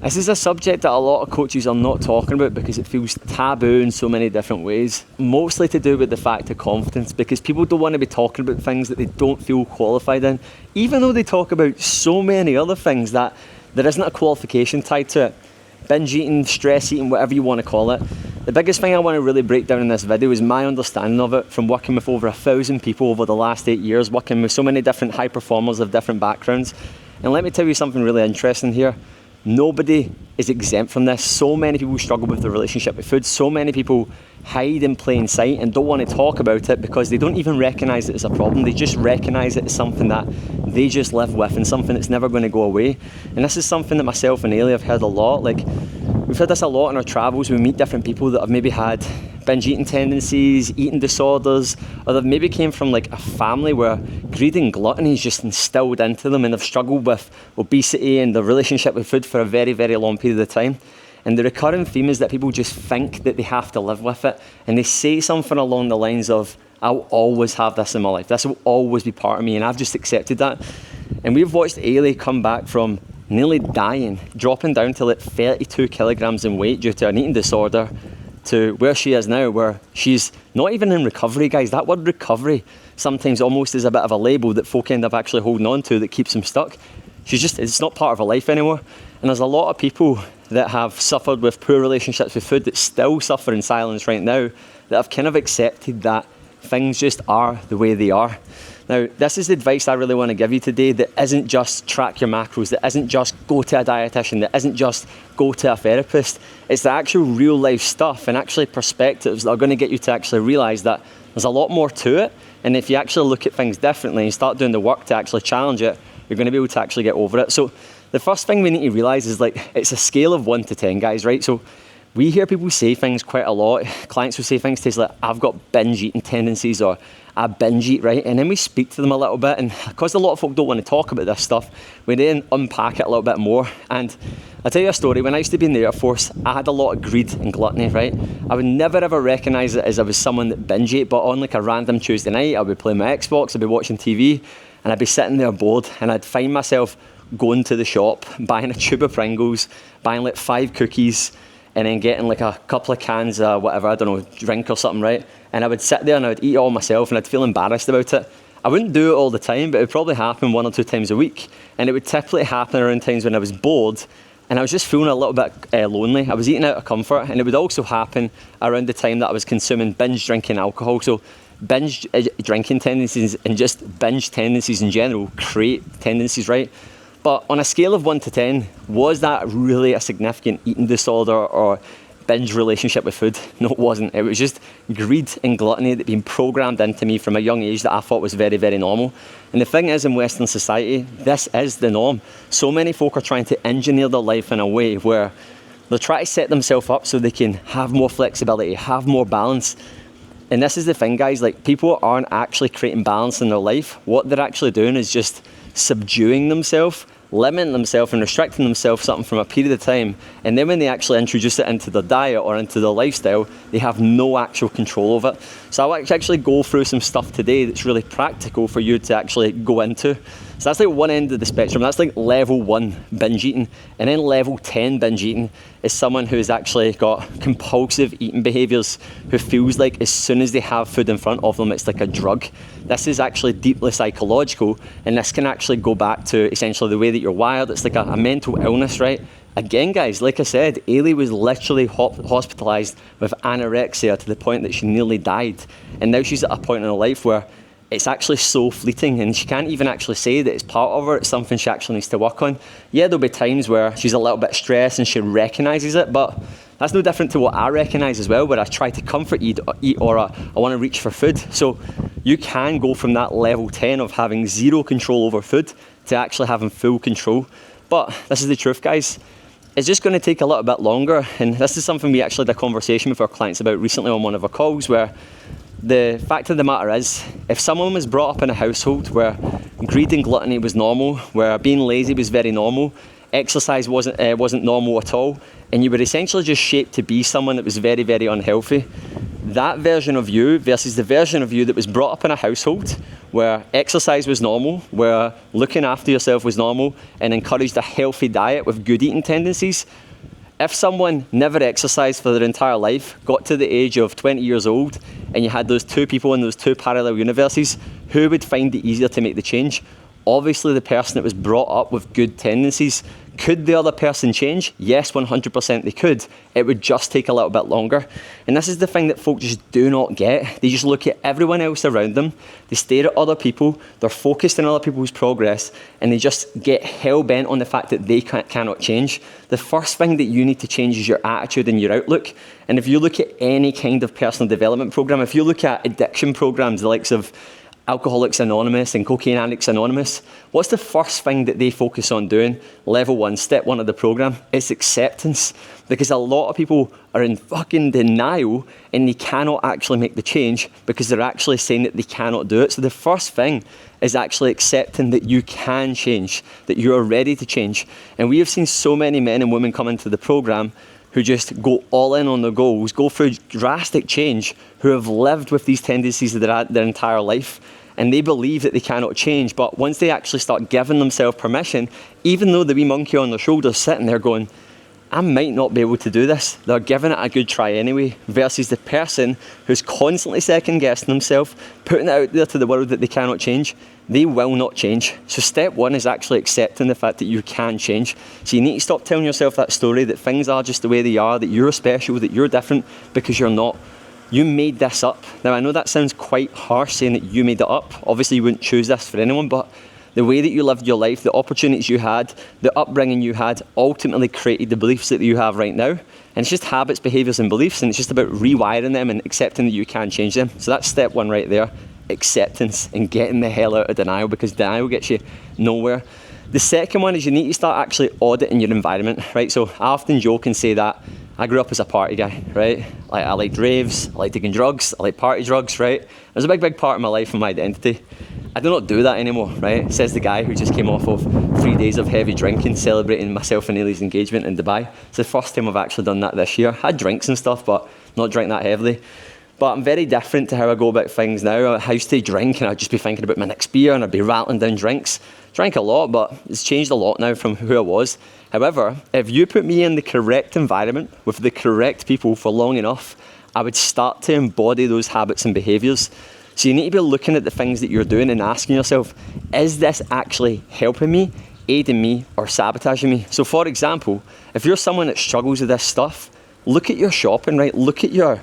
This is a subject that a lot of coaches are not talking about because it feels taboo in so many different ways. Mostly to do with the fact of confidence, because people don't want to be talking about things that they don't feel qualified in, even though they talk about so many other things that there isn't a qualification tied to it. Binge eating, stress eating, whatever you want to call it. The biggest thing I want to really break down in this video is my understanding of it from working with over 1,000 people over the last 8 years, working with so many different high performers of different backgrounds. And let me tell you something really interesting here. Nobody is exempt from this. So many people struggle with their relationship with food. So many people hide in plain sight and don't want to talk about it because they don't even recognise it as a problem. They just recognise it as something that they just live with and something that's never going to go away. And this is something that myself and Ailey have heard a lot. Like, we've heard this a lot in our travels. We meet different people that have maybe had binge eating tendencies, eating disorders, or they've maybe came from like a family where greed and gluttony is just instilled into them and they've struggled with obesity and their relationship with food for a very, very long period of time. And the recurring theme is that people just think that they have to live with it, and they say something along the lines of, I'll always have this in my life, this will always be part of me, and I've just accepted that. And we've watched Ailey come back from nearly dying, dropping down to like 32 kilograms in weight due to an eating disorder, to where she is now, where she's not even in recovery, guys. That word recovery sometimes almost is a bit of a label that folk end up actually holding on to that keeps them stuck. It's not part of her life anymore. And there's a lot of people that have suffered with poor relationships with food that still suffer in silence right now, that have kind of accepted that things just are the way they are. Now, this is the advice I really want to give you today that isn't just track your macros, that isn't just go to a dietitian, that isn't just go to a therapist. It's the actual real life stuff and actually perspectives that are going to get you to actually realise that there's a lot more to it. And if you actually look at things differently and start doing the work to actually challenge it, you're going to be able to actually get over it. So the first thing we need to realise is like, it's a scale of 1 to 10, guys, right? So we hear people say things quite a lot. Clients will say things to us like, I've got binge eating tendencies, or I binge eat, right? And then we speak to them a little bit, and because a lot of folk don't want to talk about this stuff, we then unpack it a little bit more. And I'll tell you a story. When I used to be in the Air Force, I had a lot of greed and gluttony, right? I would never ever recognise it as I was someone that binge ate, but on like a random Tuesday night, I would play my Xbox, I'd be watching TV, and I'd be sitting there bored, and I'd find myself going to the shop, buying a tube of Pringles, buying like 5 cookies, and then getting like a couple of cans of whatever, I don't know, drink or something, right? And I would sit there and I would eat it all myself, and I'd feel embarrassed about it. I wouldn't do it all the time, but it would probably happen 1 or 2 times a week. And it would typically happen around times when I was bored and I was just feeling a little bit lonely. I was eating out of comfort, and it would also happen around the time that I was consuming binge drinking alcohol. So binge drinking tendencies and just binge tendencies in general create tendencies, right? But on a scale of 1 to 10, was that really a significant eating disorder or binge relationship with food? No, it wasn't. It was just greed and gluttony that had been programmed into me from a young age that I thought was very, very normal. And the thing is, in Western society, this is the norm. So many folk are trying to engineer their life in a way where they're trying to set themselves up so they can have more flexibility, have more balance. And this is the thing, guys, like, people aren't actually creating balance in their life. What they're actually doing is just subduing themselves, limiting themselves and restricting themselves something from a period of time, and then when they actually introduce it into their diet or into their lifestyle, they have no actual control of it. So I'll actually go through some stuff today that's really practical for you to actually go into. So that's like one end of the spectrum. That's like level 1 binge eating. And then level 10 binge eating is someone who's actually got compulsive eating behaviours, who feels like as soon as they have food in front of them, it's like a drug. This is actually deeply psychological, and this can actually go back to essentially the way that you're wired. It's like a mental illness, right? Again, guys, like I said, Ailey was literally hospitalised with anorexia to the point that she nearly died. And now she's at a point in her life where it's actually so fleeting, and she can't even actually say that it's part of her. It's something she actually needs to work on. Yeah, there'll be times where she's a little bit stressed and she recognises it, but that's no different to what I recognise as well, where I try to comfort eat or I want to reach for food. So you can go from that level 10 of having zero control over food to actually having full control. But this is the truth, guys. It's just going to take a little bit longer, and this is something we actually had a conversation with our clients about recently on one of our calls, where the fact of the matter is, if someone was brought up in a household where greed and gluttony was normal, where being lazy was very normal, exercise wasn't normal at all, and you were essentially just shaped to be someone that was very, very unhealthy. That version of you versus the version of you that was brought up in a household where exercise was normal, where looking after yourself was normal, and encouraged a healthy diet with good eating tendencies. If someone never exercised for their entire life, got to the age of 20 years old, and you had those two people in those two parallel universes, who would find it easier to make the change? Obviously the person that was brought up with good tendencies. Could the other person change? Yes, 100% they could. It would just take a little bit longer. And this is the thing that folks just do not get. They just look at everyone else around them, they stare at other people, they're focused on other people's progress, and they just get hell-bent on the fact that they cannot change. The first thing that you need to change is your attitude and your outlook. And if you look at any kind of personal development program, if you look at addiction programs, the likes of Alcoholics Anonymous and Cocaine Addicts Anonymous, what's the first thing that they focus on doing? Level 1, step 1 of the program, it's acceptance. Because a lot of people are in fucking denial and they cannot actually make the change because they're actually saying that they cannot do it. So the first thing is actually accepting that you can change, that you are ready to change. And we have seen so many men and women come into the program who just go all in on their goals, go through drastic change, who have lived with these tendencies their entire life, and they believe that they cannot change. But once they actually start giving themselves permission, even though the wee monkey on their shoulder is sitting there going, I might not be able to do this, they're giving it a good try anyway, versus the person who's constantly second guessing themselves, putting it out there to the world that they cannot change. They will not change. So step 1 is actually accepting the fact that you can change. So you need to stop telling yourself that story that things are just the way they are, that you're special, that you're different, because you're not. You made this up. Now I know that sounds quite harsh saying that you made it up. Obviously you wouldn't choose this for anyone, but the way that you lived your life, the opportunities you had, the upbringing you had, ultimately created the beliefs that you have right now. And it's just habits, behaviours and beliefs, and it's just about rewiring them and accepting that you can change them. So that's step 1 right there, acceptance and getting the hell out of denial, because denial gets you nowhere. The second one is you need to start actually auditing your environment, right? So I often joke and say that I grew up as a party guy, right? Like I liked raves, I liked taking drugs, I like party drugs, right? It was a big part of my life and my identity. I do not do that anymore, right? Says the guy who just came off of 3 days of heavy drinking, celebrating myself and Ailey's engagement in Dubai. It's the first time I've actually done that this year. I had drinks and stuff, but not drink that heavily. But I'm very different to how I go about things now. I used to drink and I'd just be thinking about my next beer and I'd be rattling down drinks. Drank a lot, but it's changed a lot now from who I was. However, if you put me in the correct environment with the correct people for long enough, I would start to embody those habits and behaviours. So you need to be looking at the things that you're doing and asking yourself, is this actually helping me, aiding me, or sabotaging me? So for example, if you're someone that struggles with this stuff, look at your shopping, right? Look at your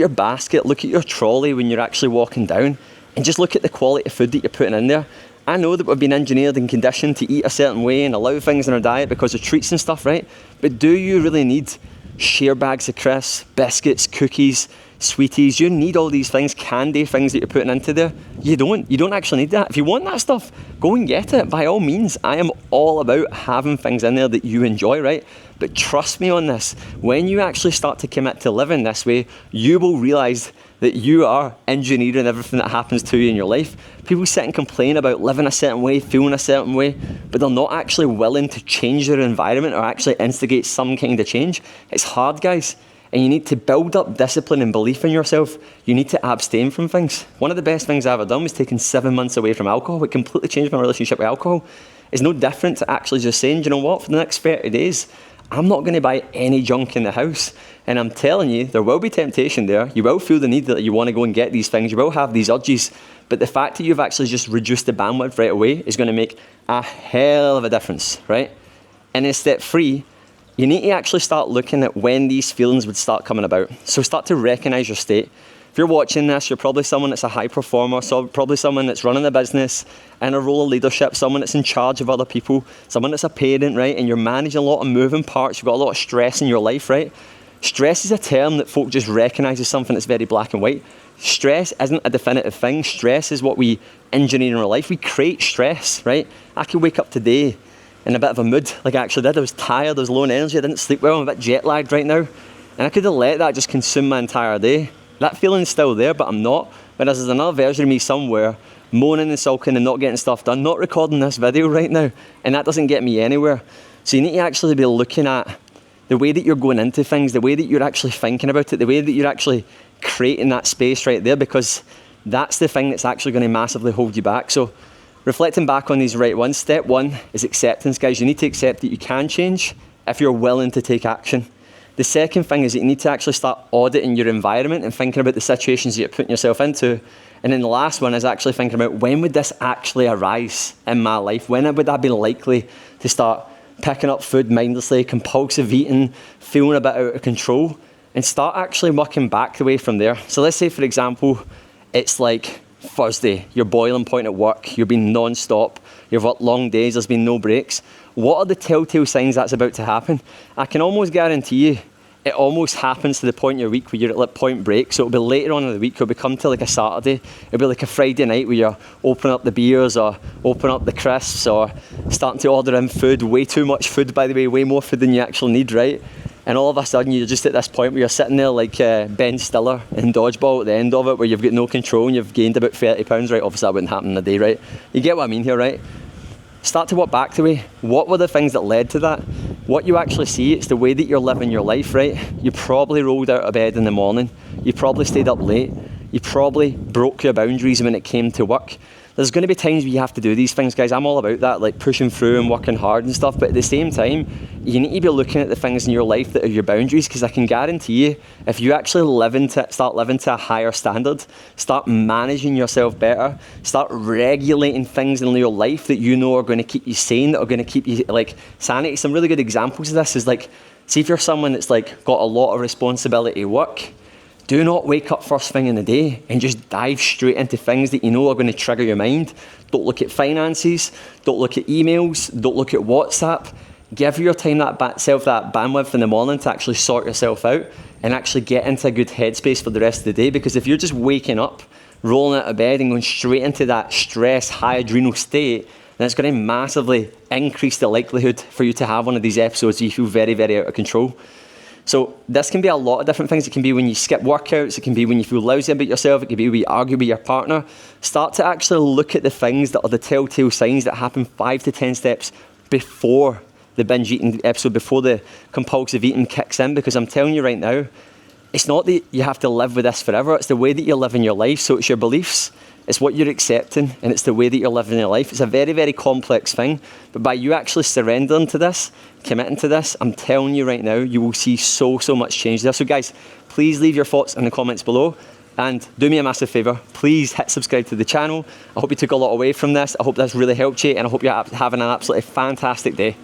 basket, look at your trolley when you're actually walking down, and just look at the quality of food that you're putting in there. I know that we've been engineered and conditioned to eat a certain way and allow things in our diet because of treats and stuff, right? But do you really need share bags of crisps, biscuits, cookies, sweeties? You need all these things, candy things that you're putting into there. You don't actually need that. If you want that stuff, go and get it. By all means, I am all about having things in there that you enjoy, right? But trust me on this, when you actually start to commit to living this way, you will realise that you are engineering everything that happens to you in your life. People sit and complain about living a certain way, feeling a certain way, but they're not actually willing to change their environment or actually instigate some kind of change. It's hard, guys. And you need to build up discipline and belief in yourself. You need to abstain from things. One of the best things I've ever done was taking 7 months away from alcohol. It completely changed my relationship with alcohol. It's no different to actually just saying, you know what, for the next 30 days, I'm not going to buy any junk in the house. And I'm telling you, there will be temptation there. You will feel the need that you want to go and get these things. You will have these urges. But the fact that you've actually just reduced the bandwidth right away is going to make a hell of a difference, right? And in step 3, you need to actually start looking at when these feelings would start coming about. So start to recognize your state. If you're watching this, you're probably someone that's a high performer, so probably someone that's running a business, in a role of leadership, someone that's in charge of other people, someone that's a parent, right? And you're managing a lot of moving parts, you've got a lot of stress in your life, right? Stress is a term that folk just recognize as something that's very black and white. Stress isn't a definitive thing. Stress is what we engineer in our life. We create stress, right? I could wake up today in a bit of a mood, like I actually did. I was tired, I was low on energy, I didn't sleep well, I'm a bit jet lagged right now. And I could have let that just consume my entire day. That feeling's still there, but I'm not. Whereas there's another version of me somewhere, moaning and sulking and not getting stuff done, not recording this video right now, and that doesn't get me anywhere. So you need to actually be looking at the way that you're going into things, the way that you're actually thinking about it, the way that you're actually creating that space right there, because that's the thing that's actually going to massively hold you back. So reflecting back on these right ones, step one is acceptance, guys. You need to accept that you can change if you're willing to take action. The second thing is that you need to actually start auditing your environment and thinking about the situations that you're putting yourself into. And then the last one is actually thinking about, when would this actually arise in my life? When would I be likely to start picking up food mindlessly, compulsive eating, feeling a bit out of control, and start actually working back the way from there. So let's say, for example, it's like Thursday, your boiling point at work, you've been non-stop, you've worked long days, there's been no breaks. What are the telltale signs that's about to happen? I can almost guarantee you, it almost happens to the point in your week where you're at like point break. So it'll be later on in the week, it'll be come to like a Saturday, it'll be like a Friday night where you're opening up the beers or opening up the crisps or starting to order in food, way too much food, by the way, way more food than you actually need, right? And all of a sudden you're just at this point where you're sitting there like Ben Stiller in Dodgeball at the end of it, where you've got no control and you've gained about 30 pounds, right? Obviously that wouldn't happen in a day, right? You get what I mean here, right? Start to work back the way. What were the things that led to that? What you actually see, it's the way that you're living your life, right? You probably rolled out of bed in the morning. You probably stayed up late. You probably broke your boundaries when it came to work. There's going to be times where you have to do these things, guys. I'm all about that, like pushing through and working hard and stuff. But at the same time, you need to be looking at the things in your life that are your boundaries, because I can guarantee you, if you actually start living to a higher standard, start managing yourself better, start regulating things in your life that you know are going to keep you sane, that are going to keep you like sanity. Some really good examples of this is like, see if you're someone that's like got a lot of responsibility at work, do not wake up first thing in the day and just dive straight into things that you know are going to trigger your mind. Don't look at finances, don't look at emails, don't look at WhatsApp. Give yourself that bandwidth in the morning to actually sort yourself out and actually get into a good headspace for the rest of the day. Because if you're just waking up, rolling out of bed and going straight into that stress, high adrenal state, then it's going to massively increase the likelihood for you to have one of these episodes where you feel very, very out of control. So this can be a lot of different things. It can be when you skip workouts, it can be when you feel lousy about yourself, it can be when you argue with your partner. Start to actually look at the things that are the telltale signs that happen 5 to 10 steps before the binge eating episode, before the compulsive eating kicks in. Because I'm telling you right now, it's not that you have to live with this forever, it's the way that you're living your life. So it's your beliefs, it's what you're accepting, and it's the way that you're living your life. It's a very, very complex thing, but by you actually surrendering to this, committing to this, I'm telling you right now, you will see so much change there. So guys, please leave your thoughts in the comments below, and do me a massive favour, please hit subscribe to the channel. I hope you took a lot away from this. I hope this really helped you, and I hope you're having an absolutely fantastic day.